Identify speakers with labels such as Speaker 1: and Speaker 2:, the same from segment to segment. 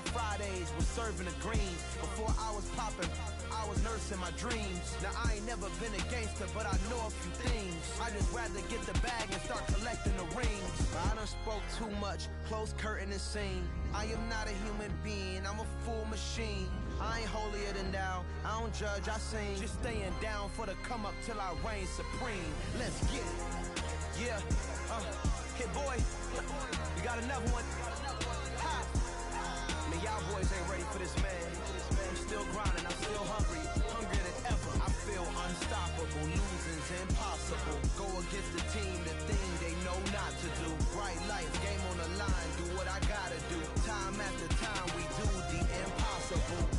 Speaker 1: Fat Fridays was serving the green. Before I was popping, I was nursing my dreams. Now I ain't never been a gangster, but I know a few things. I just rather get the bag and start collecting the rings. I done spoke too much, close curtain and scene. I am not a human being, I'm a full machine. I ain't holier than thou, I don't judge, I sing. Just staying down for the come up till I reign supreme. Let's get it. Yeah, hit boy, we got another one. Ha. Man, y'all boys ain't ready for this, man. I'm still grinding, I'm still hungry, hungrier than ever. I feel unstoppable, losing's impossible. Go against the team, the thing they know not to do. Bright lights, game on the line, do what I gotta do. Time after time, we do the impossible.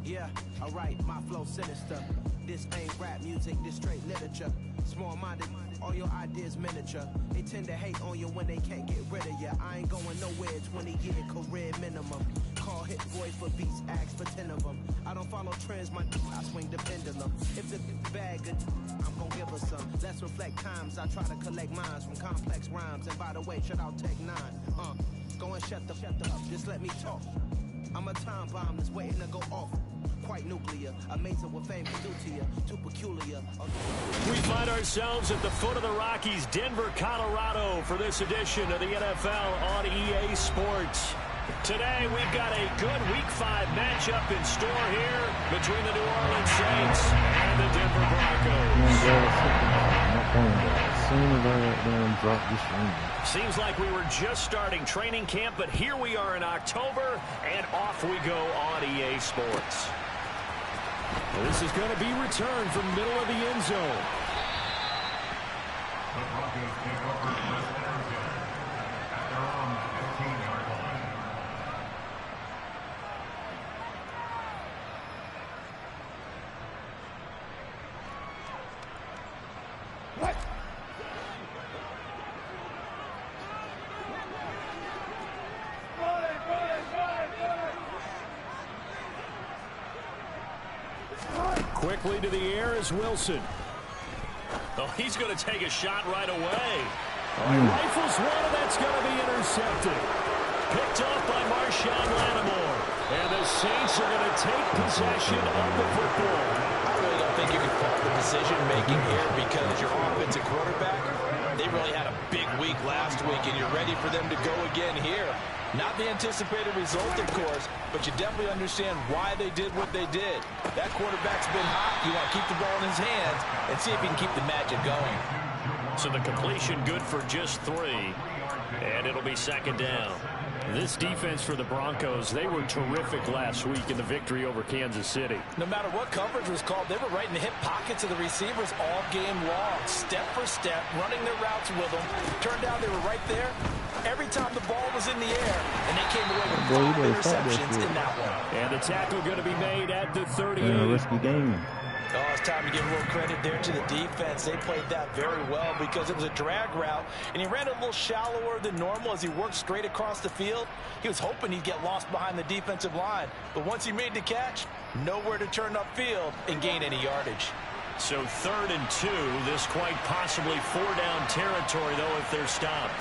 Speaker 1: Yeah, alright, my flow sinister. This ain't rap music, this straight literature. Small-minded, all your ideas miniature. They tend to hate on you when they can't get rid of you. I ain't going nowhere, 20-year career minimum. Call hit boy for beats, ask for 10 of them. I don't follow trends, I swing the pendulum. If the bag good, I'm gon' give her some. Let's reflect times, I try to collect minds from complex rhymes. And by the way, shout out Tech 9. Go and shut the up, just let me talk. I'm a time bomb that's waiting to go off. Quite nuclear, amazing what fame can do to you, too peculiar.
Speaker 2: We find ourselves at the foot of the Rockies, Denver, Colorado, for this edition of the NFL on EA Sports. Today, we've got a good Week 5 matchup in store here between the New Orleans Saints and the Denver Broncos. Seems like we were just starting training camp, but here we are in October, and off we go on EA Sports. This is going to be returned from middle of the end zone.
Speaker 3: The Broncos take over first and 10 at their own 15-yard line.
Speaker 2: Quickly to the air is Wilson. Oh, he's going to take a shot right away. Rifles one, and that's going to be intercepted. Picked off by Marshawn Lattimore. And the Saints are going to take possession of the football.
Speaker 4: I really don't think you can fault the decision-making here because your offensive quarterback, they really had a big week last week, and you're ready for them to go again here. Not the anticipated result, of course, but you definitely understand why they did what they did. That quarterback's been hot. You want to keep the ball in his hands and see if he can keep the magic going.
Speaker 2: So the completion good for just 3, and it'll be second down. This defense for the Broncos, they were terrific last week in the victory over Kansas City.
Speaker 4: No matter what coverage was called, they were right in the hip pockets of the receivers all game long, step for step, running their routes with them. Turned out they were right there every time the ball was in the air, and they came away with 5 interceptions in that one.
Speaker 2: And the tackle going to be made at the 38.
Speaker 5: A risky game.
Speaker 4: Oh, it's time to give a little credit there to the defense. They played that very well because it was a drag route, and he ran a little shallower than normal as he worked straight across the field. He was hoping he'd get lost behind the defensive line, but once he made the catch, nowhere to turn upfield and gain any yardage.
Speaker 2: So 3rd and 2, this quite possibly 4-down territory, though, if they're stopped.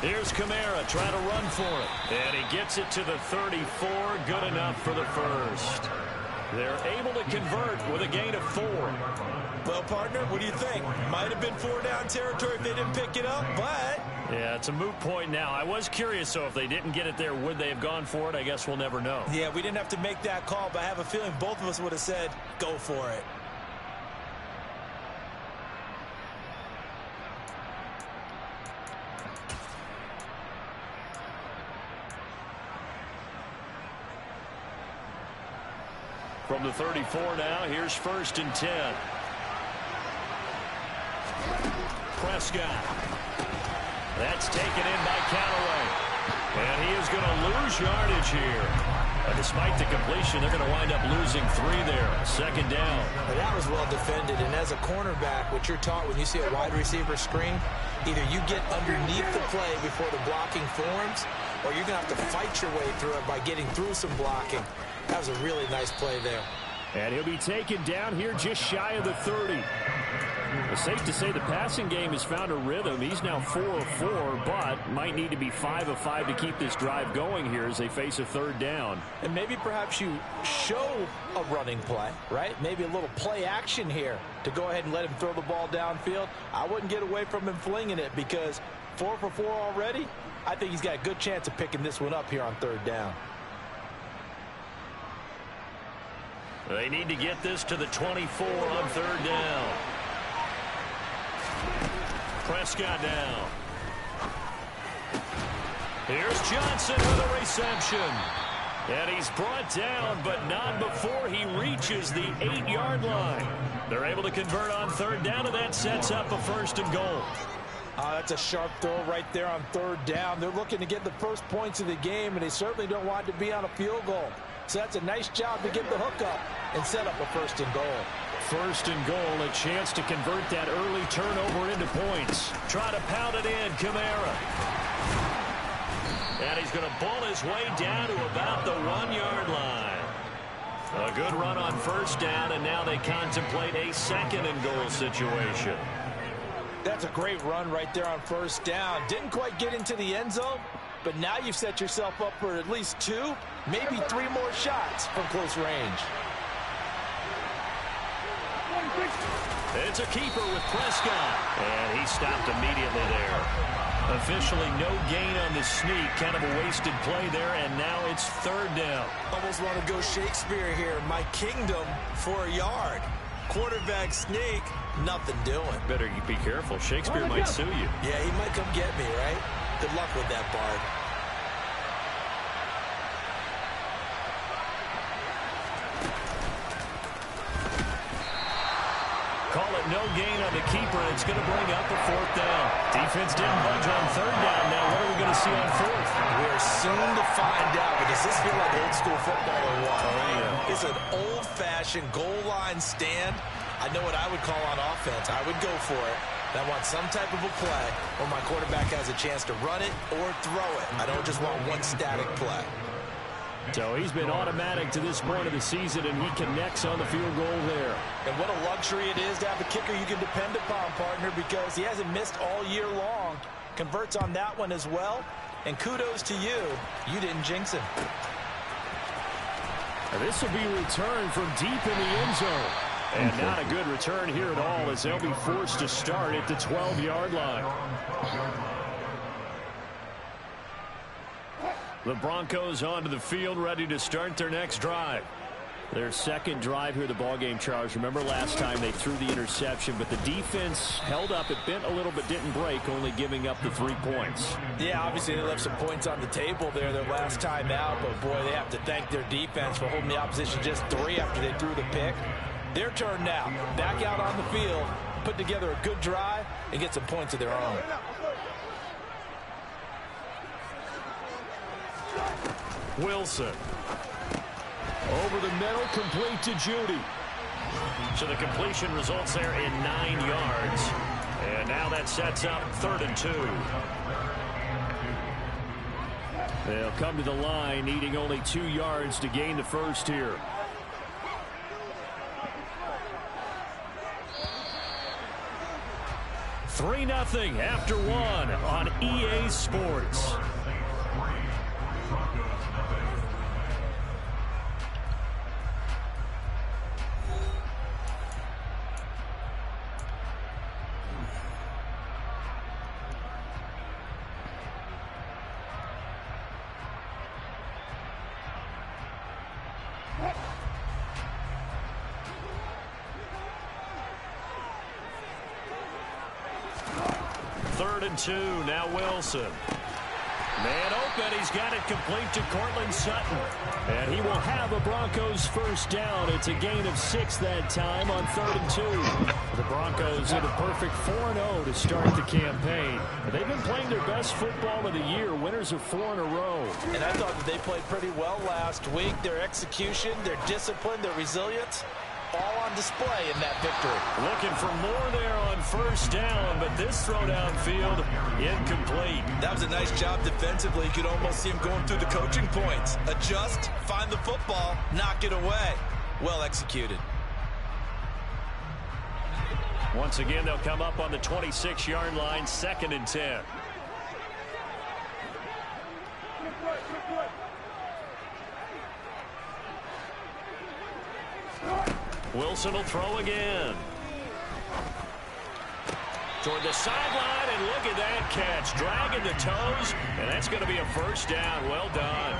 Speaker 2: Here's Kamara trying to run for it. And he gets it to the 34. Good enough for the first. They're able to convert with a gain of 4.
Speaker 4: Well, partner, what do you think? Might have been 4-down territory if they didn't pick it up, but...
Speaker 2: Yeah, it's a moot point now. I was curious, so if they didn't get it there, would they have gone for it? I guess we'll never know.
Speaker 4: Yeah, we didn't have to make that call, but I have a feeling both of us would have said, go for it.
Speaker 2: From the 34 now, here's 1st and 10. Prescott. That's taken in by Callaway. And he is going to lose yardage here. Despite the completion, they're going to wind up losing 3 there. Second down.
Speaker 4: Well, that was well defended, and as a cornerback, what you're taught when you see a wide receiver screen, either you get underneath the play before the blocking forms, or you're going to have to fight your way through it by getting through some blocking. That was a really nice play there.
Speaker 2: And he'll be taken down here just shy of the 30. It's safe to say the passing game has found a rhythm. He's now 4 of 4, but might need to be 5 of 5 to keep this drive going here as they face a third down.
Speaker 4: And maybe perhaps you show a running play, right? Maybe a little play action here to go ahead and let him throw the ball downfield. I wouldn't get away from him flinging it because 4 for 4 already. I think he's got a good chance of picking this one up here on third down.
Speaker 2: They need to get this to the 24 on third down. Prescott now. Here's Johnson with a reception. And he's brought down, but not before he reaches the 8-yard line. They're able to convert on third down, and that sets up a 1st and goal.
Speaker 4: That's a sharp throw right there on third down. They're looking to get the first points of the game, and they certainly don't want to be on a field goal. So that's a nice job to get the hook up and set up a 1st and goal.
Speaker 2: 1st and goal, a chance to convert that early turnover into points. Try to pound it in, Kamara. And he's going to bull his way down to about the 1-yard line. A good run on 1st down, and now they contemplate a 2nd and goal situation.
Speaker 4: That's a great run right there on 1st down. Didn't quite get into the end zone, but now you've set yourself up for at least 2, maybe 3 more shots from close range.
Speaker 2: It's a keeper with Prescott, and he stopped immediately there. Officially no gain on the sneak, kind of a wasted play there, and now it's 3rd down.
Speaker 4: Almost want to go Shakespeare here. My kingdom for a yard. Quarterback sneak, nothing doing.
Speaker 2: Better you be careful. Shakespeare might sue you.
Speaker 4: Yeah, he might come get me, right? Good luck with that, Bard.
Speaker 2: Call it no gain on the keeper. It's going to bring up a 4th down. Defense didn't budge on 3rd down. Now what are we going to see on 4th?
Speaker 4: We're soon to find out. But does this feel like old school football or what?
Speaker 2: Oh, yeah.
Speaker 4: It's an old-fashioned goal line stand. I know what I would call on offense. I would go for it. I want some type of a play where my quarterback has a chance to run it or throw it. I don't just want one static play.
Speaker 2: So he's been automatic to this point of the season, and he connects on the field goal there.
Speaker 4: And what a luxury it is to have a kicker you can depend upon, partner, because he hasn't missed all year long. Converts on that one as well. And kudos to you. You didn't jinx him.
Speaker 2: And this will be returned from deep in the end zone. And not a good return here at all, as they'll be forced to start at the 12-yard line. The Broncos onto the field, ready to start their next drive. Their 2nd drive here of the ballgame, Charles. Remember last time they threw the interception, but the defense held up. It bent a little but didn't break, only giving up the 3 points.
Speaker 4: Yeah, obviously they left some points on the table there their last time out, but boy, they have to thank their defense for holding the opposition just 3 after they threw the pick. Their turn now. Back out on the field, put together a good drive, and get some points of their own.
Speaker 2: Wilson. Over the middle, complete to Judy. So the completion results there in 9 yards. And now that sets up 3rd and 2. They'll come to the line, needing only 2 yards to gain the first here. Three 3-0 after 1 on EA Sports. Third and 2, now Wilson. Man open, he's got it complete to Cortland Sutton. And he will have a Broncos first down. It's a gain of 6 that time on 3rd and 2. The Broncos hit a perfect 4-0 to start the campaign. They've been playing their best football of the year, winners of 4 in a row.
Speaker 4: And I thought that they played pretty well last week. Their execution, their discipline, their resilience, all on display in that victory.
Speaker 2: Looking for more there on 1st down, but this throw downfield incomplete.
Speaker 4: That was a nice job defensively. You could almost see him going through the coaching points. Adjust, find the football, knock it away. Well executed.
Speaker 2: Once again, they'll come up on the 26-yard line, 2nd and 10. Wilson will throw again. Toward the sideline, and look at that catch. Dragging the toes, and that's going to be a first down. Well done.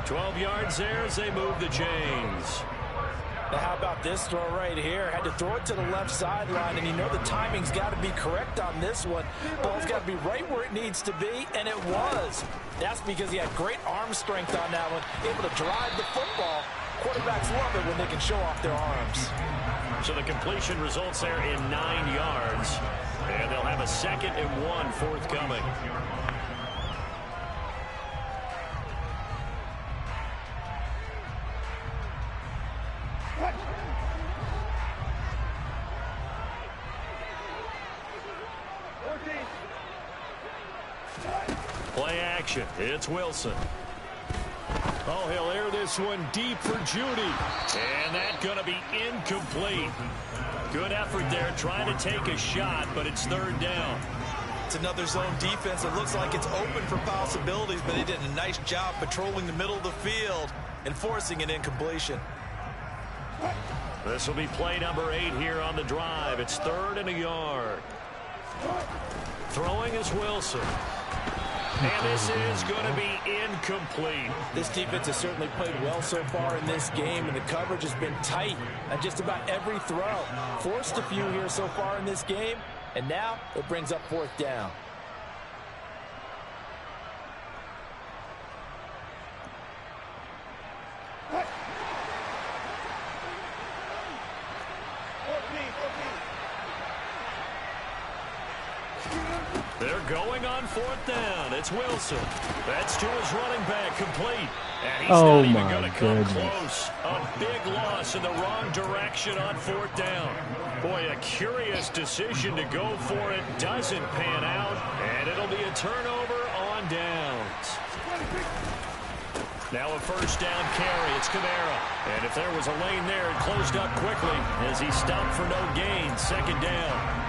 Speaker 2: 12 yards there as they move the chains.
Speaker 4: Now how about this throw right here? Had to throw it to the left sideline, and you know the timing's got to be correct on this one. Ball's got to be right where it needs to be, and it was. That's because he had great arm strength on that one, able to drive the football. Quarterbacks love it when they can show off their arms.
Speaker 2: So the completion results there in 9 yards, and they'll have a 2nd and 1 forthcoming. Play action. It's Wilson. Oh, he'll air this one deep for Judy. And that's going to be incomplete. Good effort there trying to take a shot, but it's 3rd down.
Speaker 4: It's another zone defense. It looks like it's open for possibilities, but they did a nice job patrolling the middle of the field and forcing an incompletion.
Speaker 2: This will be play number 8 here on the drive. It's 3rd and a yard. Throwing is Wilson. And this is going to be incomplete.
Speaker 4: This defense has certainly played well so far in this game, and the coverage has been tight on just about every throw. Forced a few here so far in this game, and now it brings up 4th down.
Speaker 2: They're going on 4th down. It's Wilson. That's to his running back, complete. And he's not even going to come close. A big loss in the wrong direction on 4th down. Boy, a curious decision to go for it. Doesn't pan out, and it'll be a turnover on downs. Now a 1st down carry. It's Kamara. And if there was a lane there, it closed up quickly as he stopped for no gain. 2nd down.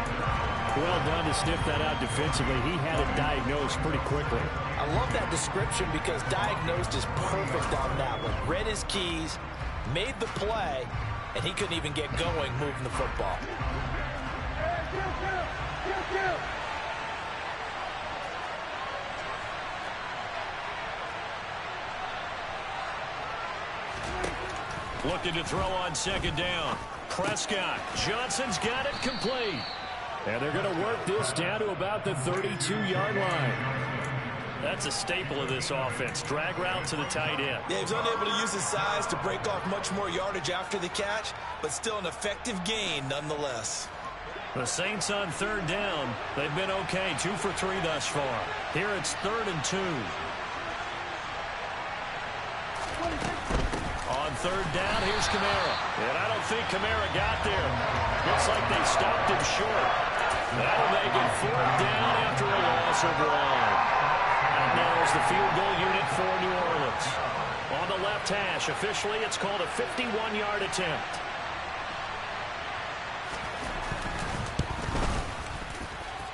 Speaker 2: Well done to sniff that out defensively. He had it diagnosed pretty quickly.
Speaker 4: I love that description because diagnosed is perfect on that one. Read his keys, made the play, and he couldn't even get going moving the football.
Speaker 2: Looking to throw on 2nd down. Prescott. Johnson's got it complete. And they're going to work this down to about the 32-yard line. That's a staple of this offense. Drag route to the tight end.
Speaker 4: Yeah, he's unable to use his size to break off much more yardage after the catch, but still an effective gain nonetheless.
Speaker 2: The Saints on 3rd down. They've been okay. 2 for 3 thus far. Here it's 3rd and 2. On 3rd down, here's Kamara. And I don't think Kamara got there. Looks like they stopped him short. That'll make it 4th down after a loss overall. Out now is the field goal unit for New Orleans. On the left hash, officially it's called a 51-yard attempt.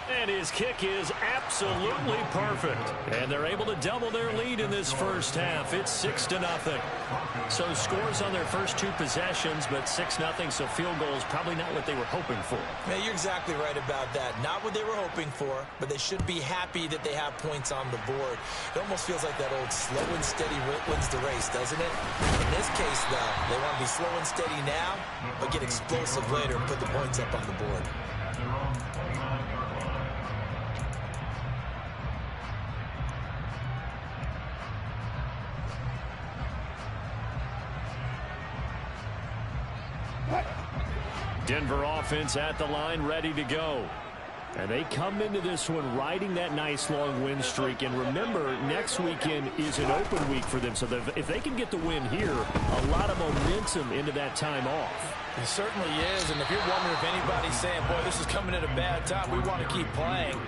Speaker 2: And his kick is absolutely perfect. And they're able to double their lead in this first half. It's 6-0. So scores on their first 2 possessions, but 6-0, so field goals probably not what they were hoping for.
Speaker 4: Yeah, you're exactly right about that. Not what they were hoping for, but they should be happy that they have points on the board. It almost feels like that old slow and steady wins the race, doesn't it? In this case, though, they want to be slow and steady now, but get explosive later and put the points up on the board.
Speaker 2: offense at the line, ready to go. And they come into this one riding that nice long win streak. And remember, next weekend is an open week for them. So if they can get the win here, a lot of momentum into that time off.
Speaker 4: It certainly is. And if you're wondering if anybody's saying, boy, this is coming at a bad time, we want to keep playing,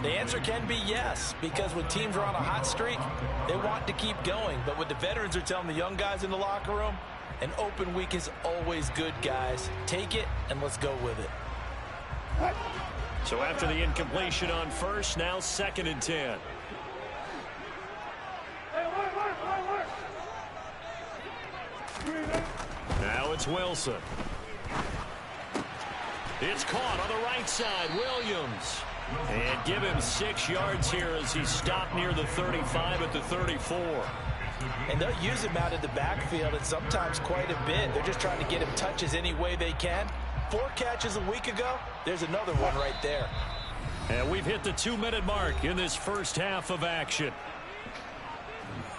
Speaker 4: the answer can be yes. Because when teams are on a hot streak, they want to keep going. But what the veterans are telling the young guys in the locker room, an open week is always good, guys. Take it and let's go with it.
Speaker 2: So after the incompletion on first, now 2nd and 10. Now it's Wilson. It's caught on the right side. Williams. And give him 6 yards here as he stopped near the 35 at the 34.
Speaker 4: And they'll use him out in the backfield, and sometimes quite a bit. They're just trying to get him touches any way they can. 4 catches a week ago. There's another one right there.
Speaker 2: And we've hit the 2-minute mark in this first half of action.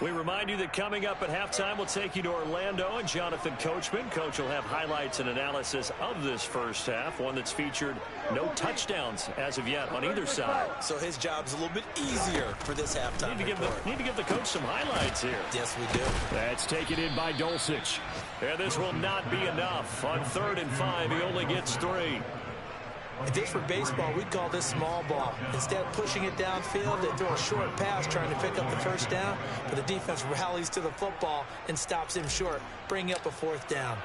Speaker 2: We remind you that coming up at halftime, we'll take you to Orlando and Jonathan Coachman. Coach will have highlights and analysis of this first half, one that's featured no touchdowns as of yet on either side.
Speaker 4: So his job's a little bit easier for this halftime.
Speaker 2: Need to give the coach some highlights here.
Speaker 4: Yes, we do.
Speaker 2: That's taken in by Dulcich. And this will not be enough. On 3rd and 5, he only gets 3.
Speaker 4: If this were baseball, we'd call this small ball. Instead of pushing it downfield, they throw a short pass trying to pick up the first down, but the defense rallies to the football and stops him short, bringing up a 4th down.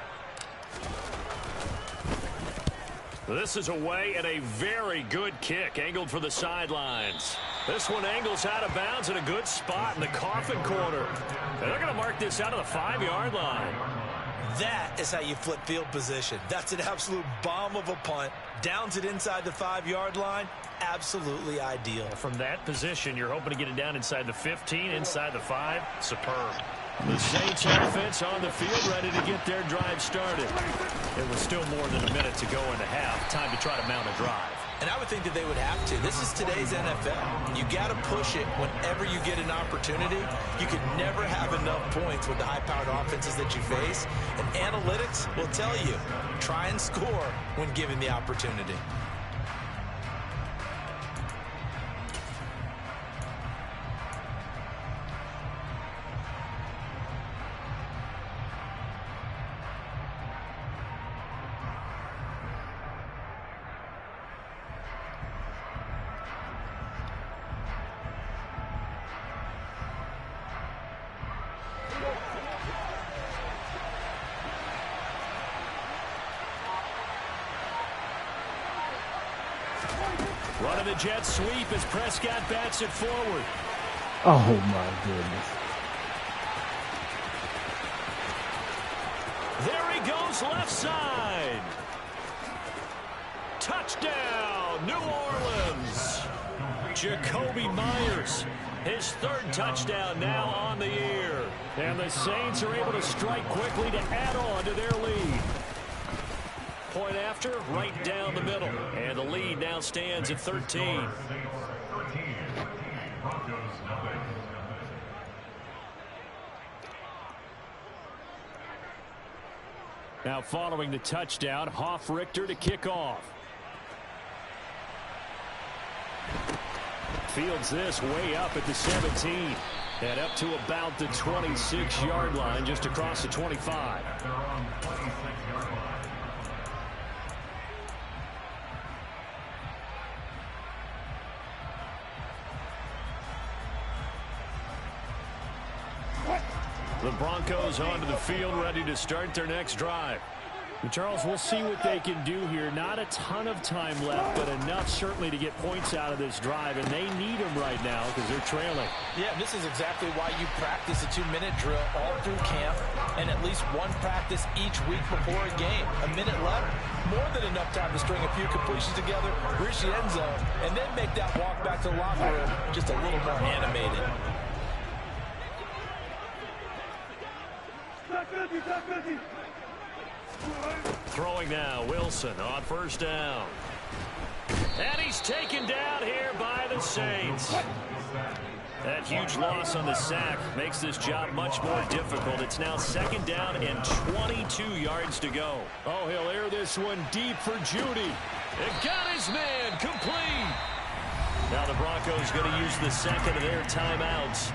Speaker 2: This is away and a very good kick, angled for the sidelines. This one angles out of bounds in a good spot in the coffin corner. And they're going to mark this out of the 5-yard line.
Speaker 4: That is how you flip field position. That's an absolute bomb of a punt. Downs it inside the 5-yard line. Absolutely ideal.
Speaker 2: From that position, you're hoping to get it down inside the 15, inside the 5. Superb. The Saints offense on the field, ready to get their drive started. It was still more than a minute to go in the half. Time to try to mount a drive.
Speaker 4: And I would think that they would have to. This is today's NFL. You got to push it whenever you get an opportunity. You could never have enough points with the high-powered offenses that you face. And analytics will tell you, try and score when given the opportunity.
Speaker 2: Running the jet sweep as Prescott bats it forward.
Speaker 5: Oh, my goodness.
Speaker 2: There he goes, left side. Touchdown, New Orleans. Jacoby Myers, his 3rd touchdown now on the year. And the Saints are able to strike quickly to add on to their lead. Point after, right down the middle. And the lead now stands at 13. Now following the touchdown, Hoff-Richter to kick off. Fields this way up at the 17. And up to about the 26-yard line, just across the 25. The Broncos onto the field, ready to start their next drive. And Charles, we'll see what they can do here. Not a ton of time left, but enough certainly to get points out of this drive, and they need them right now because they're trailing.
Speaker 4: Yeah, this is exactly why you practice a 2-minute drill all through camp and at least one practice each week before a game. A minute left, more than enough time to string a few completions together, reach the end zone, and then make that walk back to the locker room just a little more animated.
Speaker 2: Throwing now, Wilson on 1st down. And he's taken down here by the Saints. That huge loss on the sack makes this job much more difficult. It's now 2nd down and 22 yards to go. Oh, he'll air this one deep for Judy. And got his man complete. Now the Broncos going to use the second of their timeouts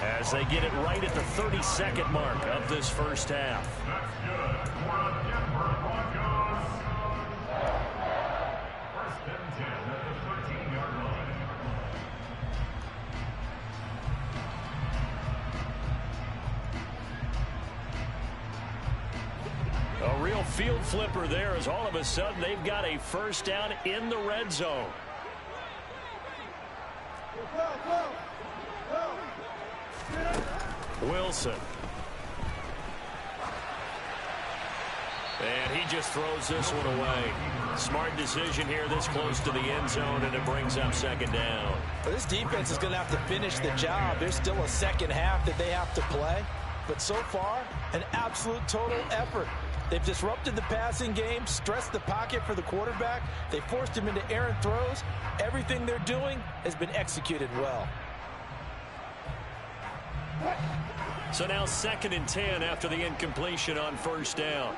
Speaker 2: as they get it right at the 32nd mark of this first half.
Speaker 3: That's good for the Denver Broncos. First and 10 at the 13-yard line.
Speaker 2: A real field flipper there as all of a sudden they've got a first down in the red zone. Wilson. And he just throws this one away. Smart decision here this close to the end zone, and it brings up 2nd down.
Speaker 4: Well, this defense is going to have to finish the job. There's still a second half that they have to play. But so far, an absolute total effort. They've disrupted the passing game, stressed the pocket for the quarterback. They forced him into errant throws. Everything they're doing has been executed well.
Speaker 2: So now 2nd and 10 after the incompletion on first down.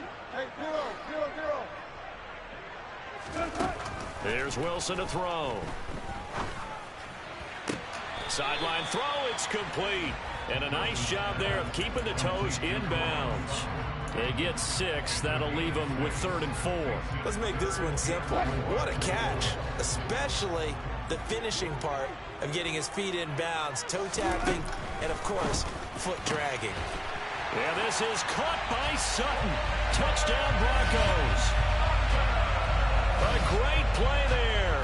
Speaker 2: There's Wilson to throw. Sideline throw, it's complete. And a nice job there of keeping the toes in bounds. They get 6. That'll leave them with 3rd and 4.
Speaker 4: Let's make this one simple. What a catch, especially the finishing part of getting his feet in bounds, toe tapping, and of course, foot dragging.
Speaker 2: Yeah, this is caught by Sutton. Touchdown Broncos. A great play there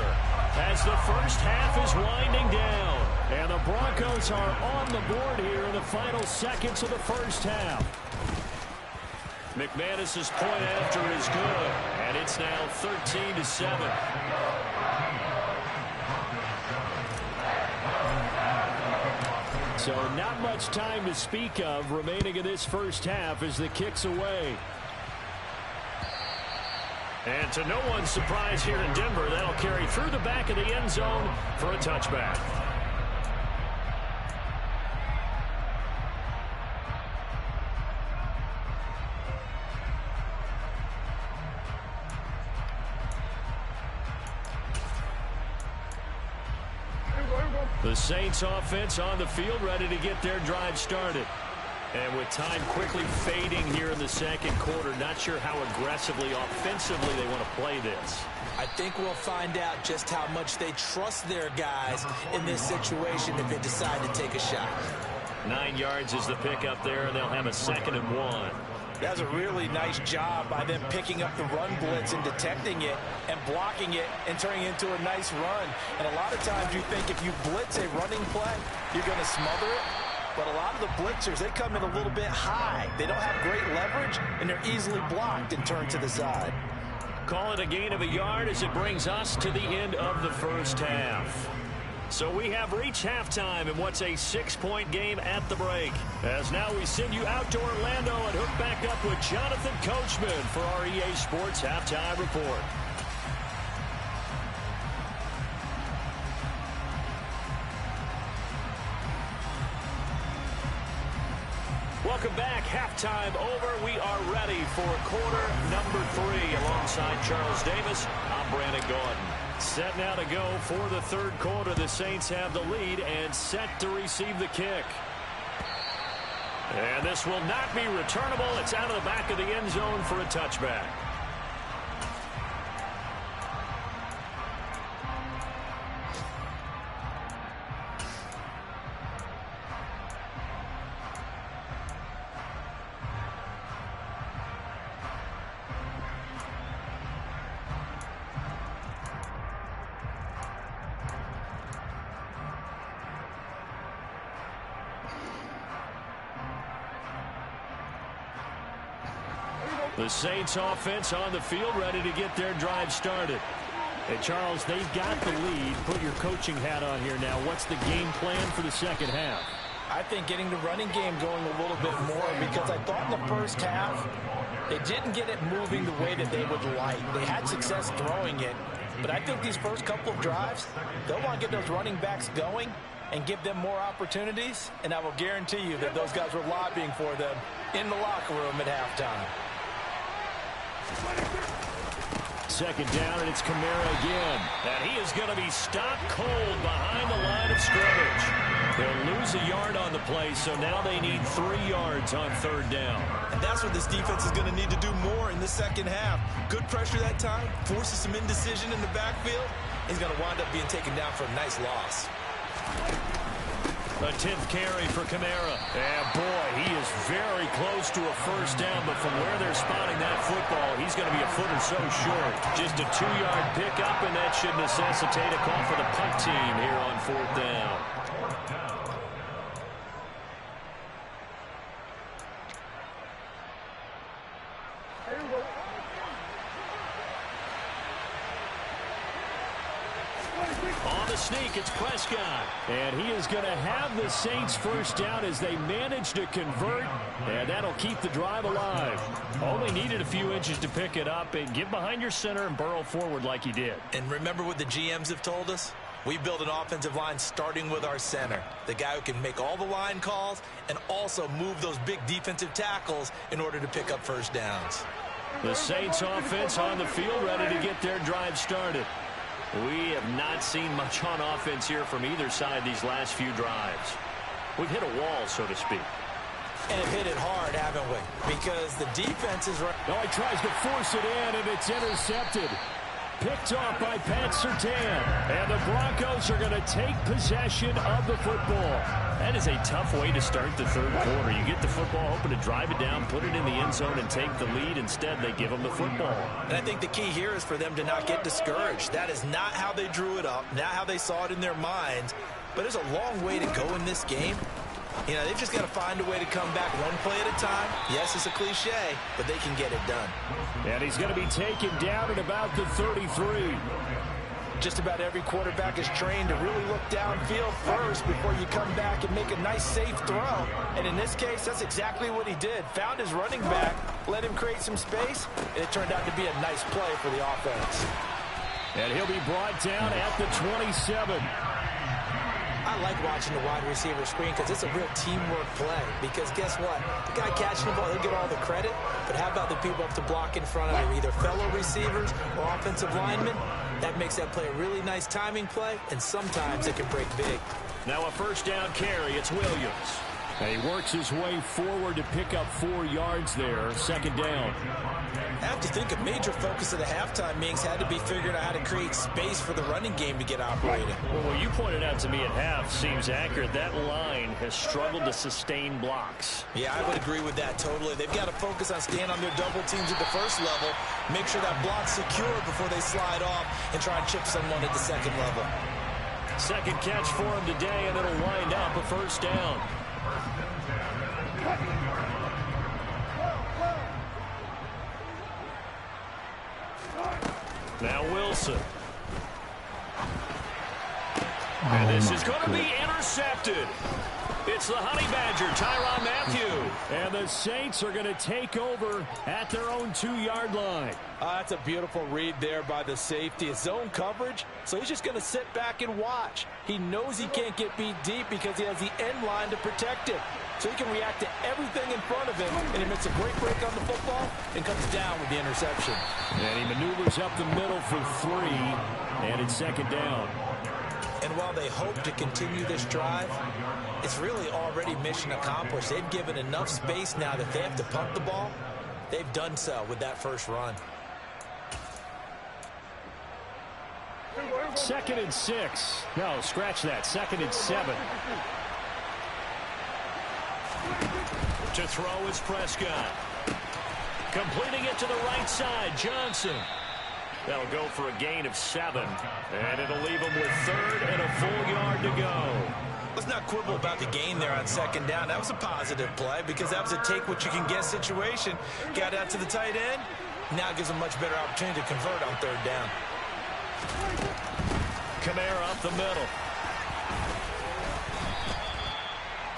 Speaker 2: as the first half is winding down. And the Broncos are on the board here in the final seconds of the first half. McManus's point after is good, and it's now 13-7. So not much time to speak of remaining in this first half as the kick's away. And to no one's surprise here in Denver, that'll carry through the back of the end zone for a touchback. The Saints offense on the field, ready to get their drive started. And with time quickly fading here in the second quarter, not sure how aggressively, offensively they want to play this.
Speaker 4: I think we'll find out just how much they trust their guys in this situation if they decide to take a shot.
Speaker 2: 9 yards is the pickup there, and they'll have a 2nd and 1.
Speaker 4: That's a really nice job by them picking up the run blitz and detecting it and blocking it and turning it into a nice run. And a lot of times you think if you blitz a running play, you're going to smother it. But a lot of the blitzers, they come in a little bit high. They don't have great leverage, and they're easily blocked and turned to the side.
Speaker 2: Call it a gain of a yard as it brings us to the end of the first half. So we have reached halftime in what's a 6-point game at the break. As now we send you out to Orlando and hook back up with Jonathan Coachman for our EA Sports Halftime Report. Welcome back. Halftime over. We are ready for quarter number 3. Alongside Charles Davis, I'm Brandon Gordon. Set now to go for the third quarter. The Saints have the lead and set to receive the kick. And this will not be returnable. It's out of the back of the end zone for a touchback. The Saints offense on the field ready to get their drive started. Hey, Charles, they've got the lead. Put your coaching hat on here now. What's the game plan for the second half?
Speaker 4: I think getting the running game going a little bit more, because I thought in the first half they didn't get it moving the way that they would like. They had success throwing it, but I think these first couple of drives, they'll want to get those running backs going and give them more opportunities, and I will guarantee you that those guys were lobbying for them in the locker room at halftime.
Speaker 2: Second down, and it's Kamara again. And he is going to be stopped cold behind the line of scrimmage. They'll lose a yard on the play, so now they need 3 yards on third down.
Speaker 4: And that's what this defense is going to need to do more in the second half. Good pressure that time, forces some indecision in the backfield. He's going to wind up being taken down for a nice loss.
Speaker 2: A 10th carry for Kamara. And boy, he is very close to a first down, but from where they're spotting that football, he's going to be a foot or so short. Just a 2-yard pickup, and that should necessitate a call for the punt team here on fourth down. On the sneak, it's Prescott. And he is going to have the Saints first down as they manage to convert. And that'll keep the drive alive. Only needed a few inches to pick it up and get behind your center and burrow forward like he did.
Speaker 4: And remember what the GMs have told us? We build an offensive line starting with our center. The guy who can make all the line calls and also move those big defensive tackles in order to pick up first downs.
Speaker 2: The Saints offense on the field ready to get their drive started. We have not seen much on offense here from either side these last few drives. We've hit a wall, so to speak.
Speaker 4: And have hit it hard, haven't we? Because the defense is right.
Speaker 2: No, he tries to force it in, and it's intercepted. Picked off by Pat Surtain. And the Broncos are going to take possession of the football. That is a tough way to start the third quarter. You get the football, hoping to drive it down, put it in the end zone, and take the lead. Instead, they give them the football.
Speaker 4: And I think the key here is for them to not get discouraged. That is not how they drew it up, not how they saw it in their minds. But there's a long way to go in this game. You know, they've just got to find a way to come back one play at a time. Yes, it's a cliche, but they can get it done.
Speaker 2: And he's going to be taken down at about the 33.
Speaker 4: Just about every quarterback is trained to really look downfield first before you come back and make a nice, safe throw. And in this case, that's exactly what he did. Found his running back, let him create some space, and it turned out to be a nice play for the offense.
Speaker 2: And he'll be brought down at the 27.
Speaker 4: I like watching the wide receiver screen because it's a real teamwork play. Because guess what? The guy catching the ball, he'll get all the credit. But how about the people up to block in front of him, either fellow receivers or offensive linemen? That makes that play a really nice timing play, and sometimes it can break big.
Speaker 2: Now a first down carry. It's Williams. And he works his way forward to pick up 4 yards there. Second down.
Speaker 4: I have to think a major focus of the halftime meetings had to be figuring out how to create space for the running game to get operating.
Speaker 2: Well, what you pointed out to me at half seems accurate. That line has struggled to sustain blocks.
Speaker 4: Yeah, I would agree with that totally. They've got to focus on staying on their double teams at the first level, make sure that block's secure before they slide off and try and chip someone at the second level.
Speaker 2: Second catch for him today, and it'll wind up a first down. Now Wilson. And this is going to be intercepted. It's the Honey Badger, Tyrann Mathieu. And the Saints are going to take over at their own 2-yard line.
Speaker 4: That's a beautiful read there by the safety. It's zone coverage, so he's just going to sit back and watch. He knows he can't get beat deep because he has the end line to protect him. So he can react to everything in front of him, and he makes a great break on the football and comes down with the interception.
Speaker 2: And he maneuvers up the middle for 3, and it's second down.
Speaker 4: And while they hope to continue this drive, it's really already mission accomplished. They've given enough space now that they have to punt the ball. They've done so with that first run.
Speaker 2: 2nd and 6. No, scratch that. 2nd and 7. To throw is Prescott. Completing it to the right side, Johnson. That'll go for a gain of 7. And it'll leave him with 3rd and a full yard to go.
Speaker 4: Let's not quibble about the gain there on second down. That was a positive play because that was a take-what-you-can-get situation. Got out to the tight end. Now gives him much better opportunity to convert on 3rd down.
Speaker 2: Kamara up the middle.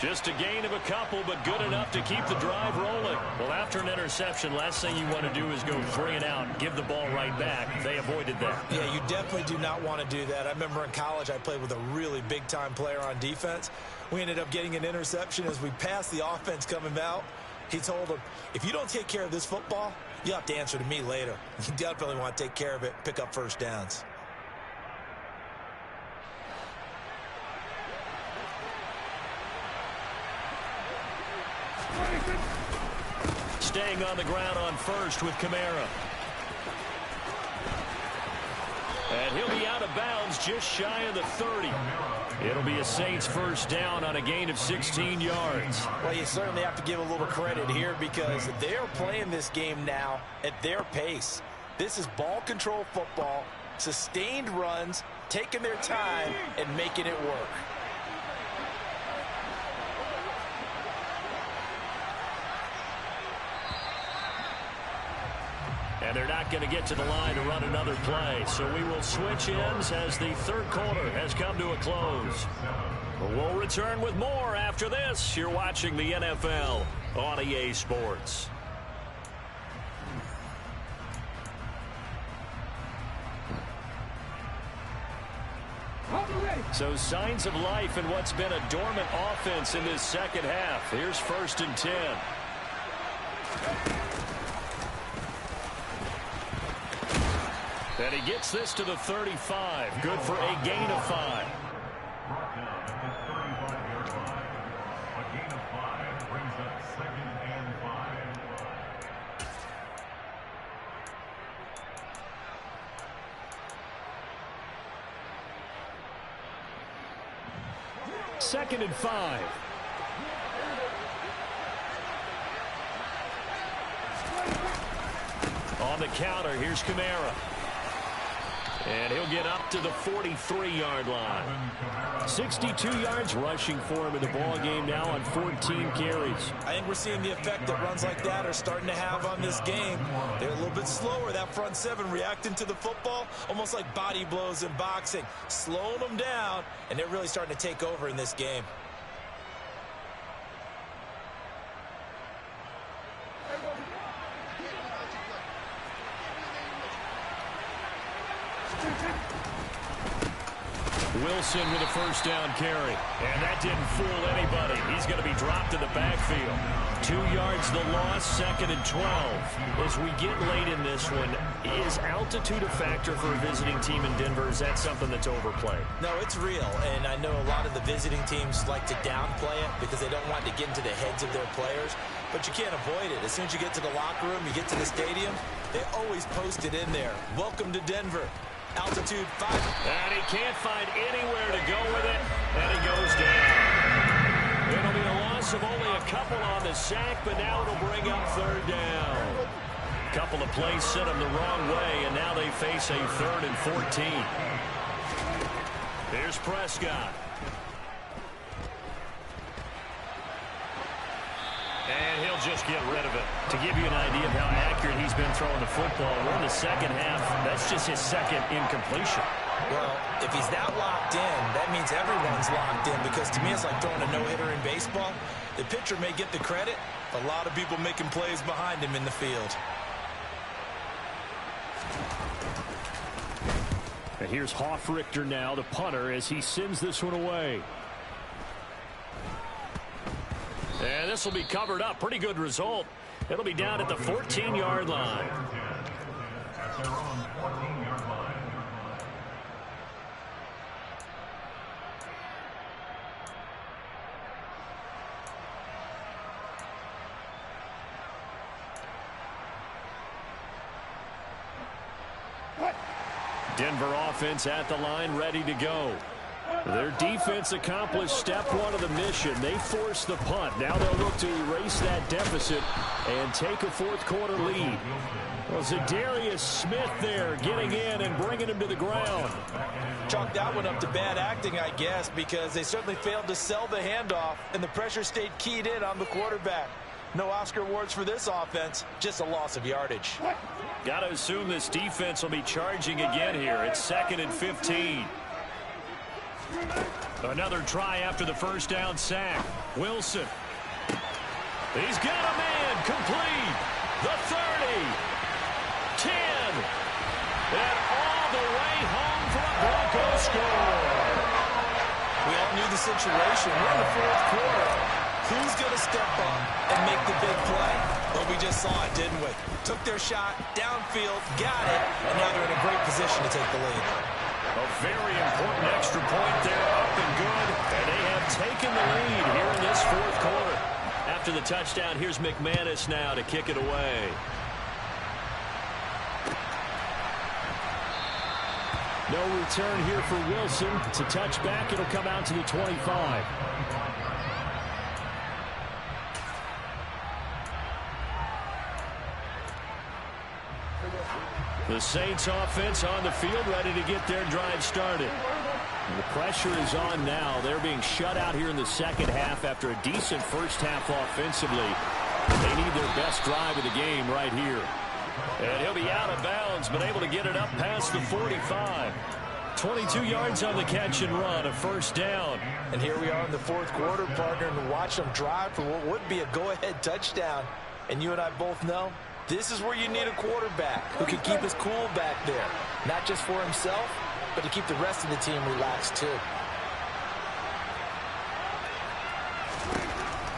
Speaker 2: Just a gain of a couple, but good enough to keep the drive rolling. Well, after an interception, last thing you want to do is go 3 and out and give the ball right back. They avoided that.
Speaker 4: Yeah, you definitely do not want to do that. I remember in college I played with a really big-time player on defense. We ended up getting an interception as we passed the offense coming out. He told him, if you don't take care of this football, you'll have to answer to me later. You definitely want to take care of it, pick up first downs.
Speaker 2: Staying on the ground on first with Kamara. And he'll be out of bounds just shy of the 30. It'll be a Saints first down on a gain of 16 yards.
Speaker 4: Well, you certainly have to give a little credit here because they're playing this game now at their pace. This is ball control football, sustained runs, taking their time, and making it work.
Speaker 2: And they're not going to get to the line to run another play. So we will switch ends as the third quarter has come to a close. We'll return with more after this. You're watching the NFL on EA Sports. So signs of life in what's been a dormant offense in this second half. Here's 1st and 10. And he gets this to the 35. Good for a gain of 5.
Speaker 3: Brought down at the 35-yard line. A gain of 5 brings up 2nd and 5.
Speaker 2: 2nd and 5. On the counter, here's Kamara. And he'll get up to the 43-yard line. 62 yards rushing for him in the ball game now on 14 carries.
Speaker 4: I think we're seeing the effect that runs like that are starting to have on this game. They're a little bit slower, that front seven reacting to the football, almost like body blows in boxing, slowing them down, and they're really starting to take over in this game.
Speaker 2: Wilson with a first down carry. And that didn't fool anybody. He's going to be dropped in the backfield. 2 yards the loss, 2nd and 12. As we get late in this one, is altitude a factor for a visiting team in Denver? Is that something that's overplayed?
Speaker 4: No, it's real. And I know a lot of the visiting teams like to downplay it because they don't want to get into the heads of their players. But you can't avoid it. As soon as you get to the locker room, you get to the stadium, they always post it in there. Welcome to Denver. Altitude 5.
Speaker 2: And he can't find anywhere to go with it, and he goes down. It'll be a loss of only a couple on the sack, but now it'll bring up 3rd down. A couple of plays sent them the wrong way, and now they face a 3rd and 14. Here's Prescott. And he'll just get rid of it. To give you an idea of how accurate he's been throwing the football, we're in the second half. That's just his 2nd incompletion.
Speaker 4: Well, if he's that locked in, that means everyone's locked in because to me it's like throwing a no-hitter in baseball. The pitcher may get the credit, but a lot of people making plays behind him in the field.
Speaker 2: And here's Hoffrichter now, the punter, as he sends this one away. And this will be covered up. Pretty good result. It'll be down at the 14-yard line.
Speaker 3: At their own 14-yard line.
Speaker 2: Denver offense at the line, ready to go. Their defense accomplished step 1 of the mission. They forced the punt. Now they'll look to erase that deficit and take a 4th quarter lead. Well, Zadarius Smith there getting in and bringing him to the ground.
Speaker 4: Chalk that one up to bad acting, I guess, because they certainly failed to sell the handoff, and the pressure stayed keyed in on the quarterback. No Oscar awards for this offense, just a loss of yardage.
Speaker 2: Got to assume this defense will be charging again here. It's 2nd and 15. Another try after the first down sack. Wilson. He's got a man complete. The 30. 10. And all the way home for a Broncos score.
Speaker 4: We all knew the situation. We're in the fourth quarter. Who's going to step up and make the big play? Well, we just saw it, didn't we? Took their shot, downfield, got it, and now they're in a great position to take the lead.
Speaker 2: A very important extra point there, up and good. And they have taken the lead here in this fourth quarter. After the touchdown, here's McManus now to kick it away. No return here for Wilson. It's a touchback. It'll come out to the 25. The Saints offense on the field, ready to get their drive started. The pressure is on now. They're being shut out here in the second half after a decent first half offensively. They need their best drive of the game right here. And he'll be out of bounds, but able to get it up past the 45. 22 yards on the catch and run, a first down.
Speaker 4: And here we are in the fourth quarter, partner, and watch them drive for what would be a go-ahead touchdown. And you and I both know this is where you need a quarterback who can keep his cool back there. Not just for himself, but to keep the rest of the team relaxed too.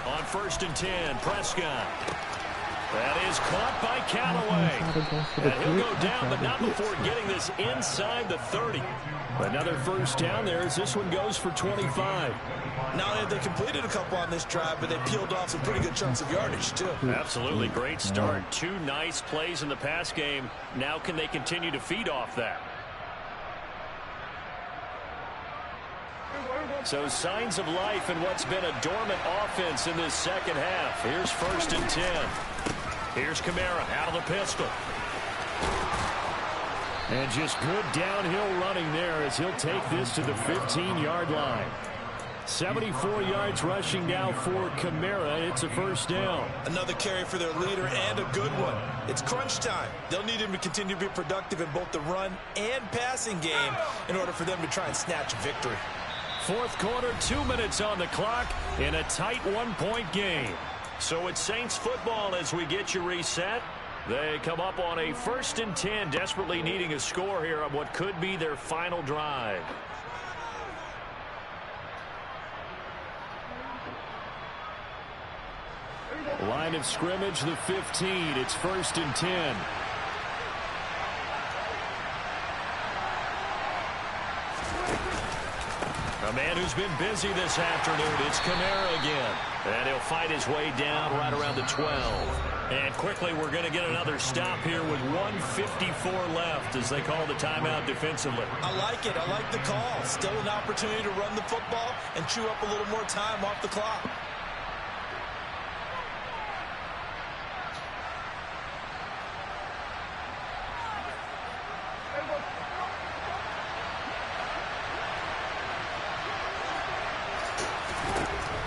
Speaker 2: On 1st and 10, Prescott. That is caught by Callaway. And he'll go down, but not before getting this inside the 30. Another first down there as this one goes for 25.
Speaker 4: Not only have they completed a couple on this drive, but they peeled off some pretty good chunks of yardage, too.
Speaker 2: Absolutely great start. Two nice plays in the pass game. Now can they continue to feed off that? So signs of life in what's been a dormant offense in this second half. Here's 1st and 10. Here's Kamara out of the pistol. And just good downhill running there as he'll take this to the 15-yard line. 74 yards rushing now for Kamara. It's a first down.
Speaker 4: Another carry for their leader and a good one. It's crunch time. They'll need him to continue to be productive in both the run and passing game in order for them to try and snatch a victory.
Speaker 2: Fourth quarter, 2 minutes on the clock in a tight one-point game. So it's Saints football as we get you reset. They come up on a 1st and 10, desperately needing a score here on what could be their final drive. Line of scrimmage, the 15. It's 1st and 10. A man who's been busy this afternoon. It's Kamara again. And he'll fight his way down right around the 12. And quickly, we're going to get another stop here with 1:54 left as they call the timeout defensively.
Speaker 4: I like it. I like the call. Still an opportunity to run the football and chew up a little more time off the clock.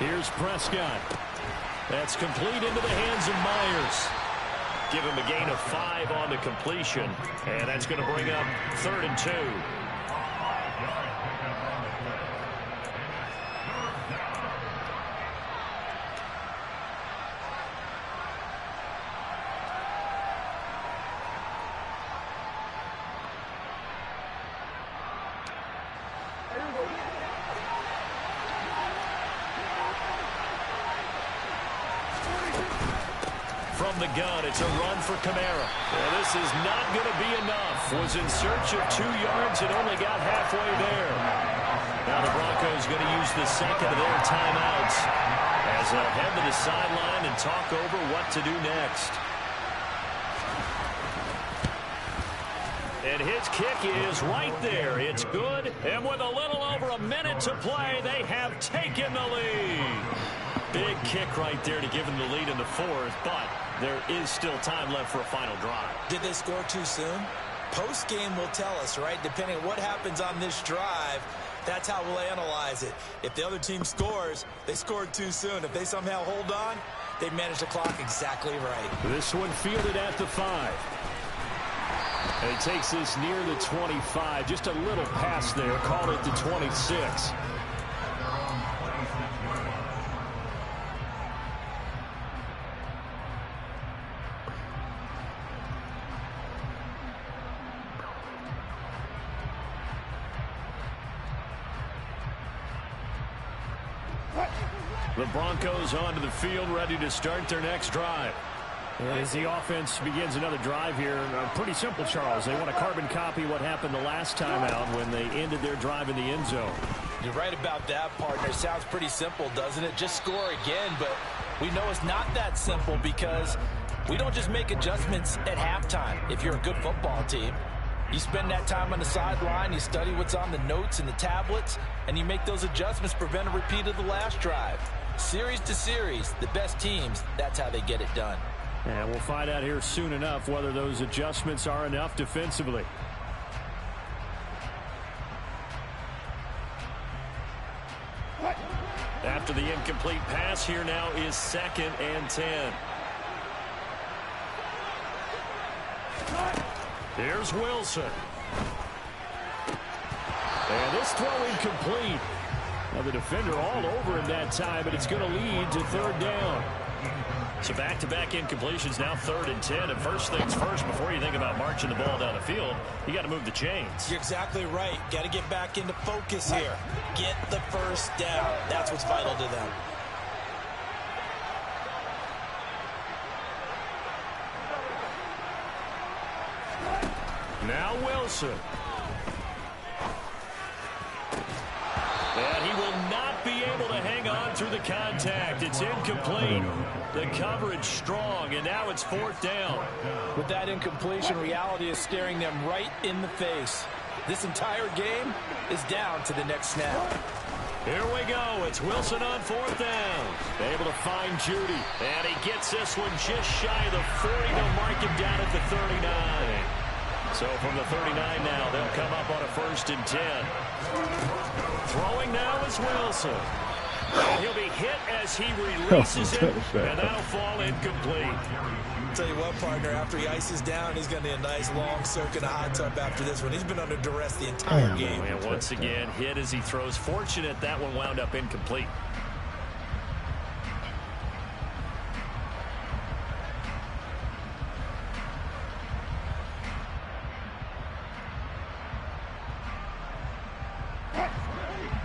Speaker 2: Here's Prescott. That's complete into the hands of Myers. Give him a gain of 5 on the completion. And that's going to bring up 3rd and 2. From the gun, it's a run for Kamara. Well, this is not going to be enough. Was in search of 2 yards and only got halfway there. Now the Broncos going to use the second of their timeouts as they'll head to the sideline and talk over what to do next. And his kick is right there. It's good. And with a little over a minute to play, they have taken the lead. Big kick right there to give them the lead in the fourth, but there is still time left for a final drive.
Speaker 4: Did they score too soon? Post-game will tell us, right? Depending on what happens on this drive, that's how we'll analyze it. If the other team scores, they scored too soon. If they somehow hold on, they manage the clock exactly right.
Speaker 2: This one fielded at the 5. And he takes this near the 25. Just a little pass there. Call it the 26. The Broncos onto the field, ready to start their next drive. As the offense begins another drive here, pretty simple, Charles. They want to carbon copy what happened the last time out when they ended their drive in the end zone.
Speaker 4: You're right about that, partner. Sounds pretty simple, doesn't it? Just score again, but we know it's not that simple because we don't just make adjustments at halftime. If you're a good football team, you spend that time on the sideline, you study what's on the notes and the tablets, and you make those adjustments to prevent a repeat of the last drive. Series to series, the best teams, that's how they get it done.
Speaker 2: And we'll find out here soon enough whether those adjustments are enough defensively. After the incomplete pass, here now is 2nd and 10. Here's Wilson. And this throw incomplete. Now the defender all over him that time, but it's going to lead to 3rd down. So back-to-back incompletions, now 3rd and 10. And first things first, before you think about marching the ball down the field, you got to move the chains.
Speaker 4: You're exactly right. Got to get back into focus here. Get the first down. That's what's vital to them.
Speaker 2: Now Wilson. And he will not be able to hang on through the contact. It's incomplete. The coverage strong, and now it's 4th down.
Speaker 4: With that incompletion, reality is staring them right in the face. This entire game is down to the next snap.
Speaker 2: Here we go. It's Wilson on 4th down. Able to find Judy. And he gets this one just shy of the 40. They'll mark him down at the 39. So from the 39 now, they'll come up on a 1st and 10. Throwing now is Wilson. He'll be hit as he releases it, and that'll fall incomplete.
Speaker 4: I'll tell you what, partner, after he ices down, he's going to need a nice long soak in a hot tub after this one. He's been under duress the entire game.
Speaker 2: And once again, hit as he throws. Fortunate that one wound up incomplete.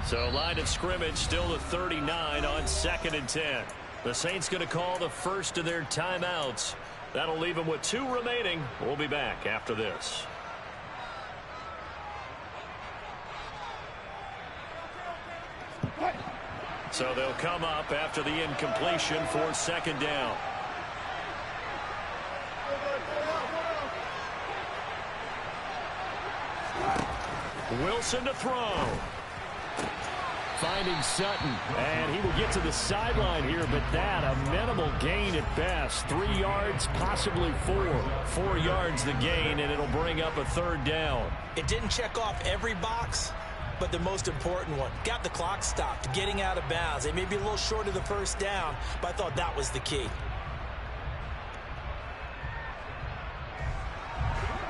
Speaker 2: So line of scrimmage still the 39 on 2nd and 10. The Saints going to call the first of their timeouts. That'll leave them with 2 remaining. We'll be back after this. So they'll come up after the incompletion for 2nd down. Wilson to throw. Finding Sutton, and he will get to the sideline here, but that a minimal gain at best. 3 yards, possibly 4. 4 yards the gain, and it'll bring up a 3rd down.
Speaker 4: It didn't check off every box, but the most important one. Got the clock stopped, getting out of bounds. They may be a little short of the 1st down, but I thought that was the key.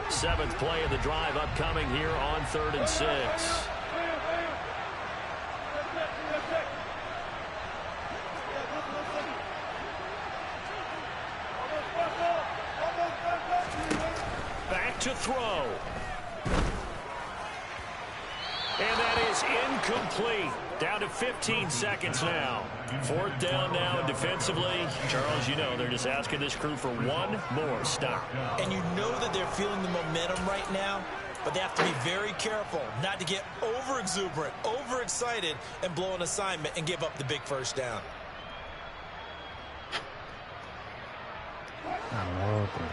Speaker 2: 7th play of the drive upcoming here on 3rd and 6. To throw. And that is incomplete. Down to 15 seconds now. 4th down now defensively. Charles, you know, they're just asking this crew for one more stop.
Speaker 4: And you know that they're feeling the momentum right now, but they have to be very careful not to get over-exuberant, over-excited, and blow an assignment and give up the big 1st down.
Speaker 5: I love it.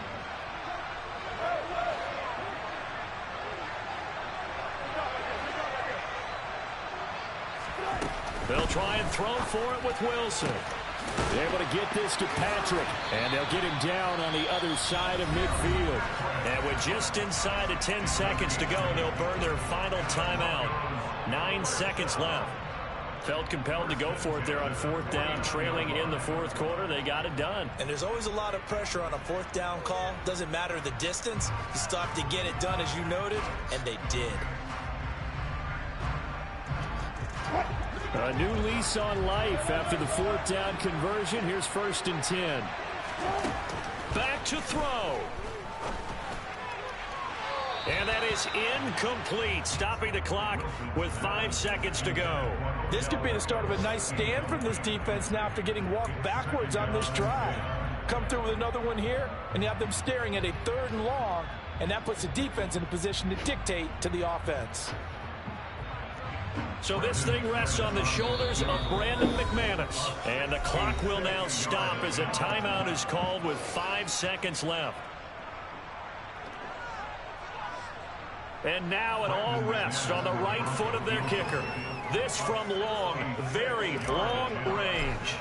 Speaker 2: They'll try and throw for it with Wilson. Able to get this to Patrick, and they'll get him down on the other side of midfield. And with just inside of 10 seconds to go, they'll burn their final timeout. 9 seconds left. Felt compelled to go for it there on 4th down, trailing in the 4th quarter. They got it done.
Speaker 4: And there's always a lot of pressure on a 4th down call. Doesn't matter the distance. You stop to get it done, as you noted, and they did.
Speaker 2: A new lease on life after the 4th down conversion. Here's 1st and 10. Back to throw. And that is incomplete, stopping the clock with 5 seconds to go.
Speaker 4: This could be the start of a nice stand from this defense now after getting walked backwards on this drive. Come through with another one here, and you have them staring at a 3rd and long, and that puts the defense in a position to dictate to the offense.
Speaker 2: So this thing rests on the shoulders of Brandon McManus. And the clock will now stop as a timeout is called with 5 seconds left. And now it all rests on the right foot of their kicker. This from long, very long range.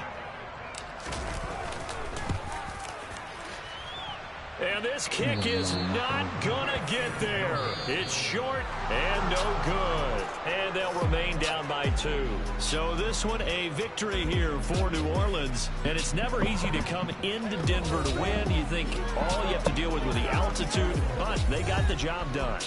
Speaker 2: And this kick is not gonna get there. It's short and no good. And they'll remain down by 2. So this one a victory here for New Orleans. And it's never easy to come into Denver to win. You think all you have to deal with the altitude, but they got the job done.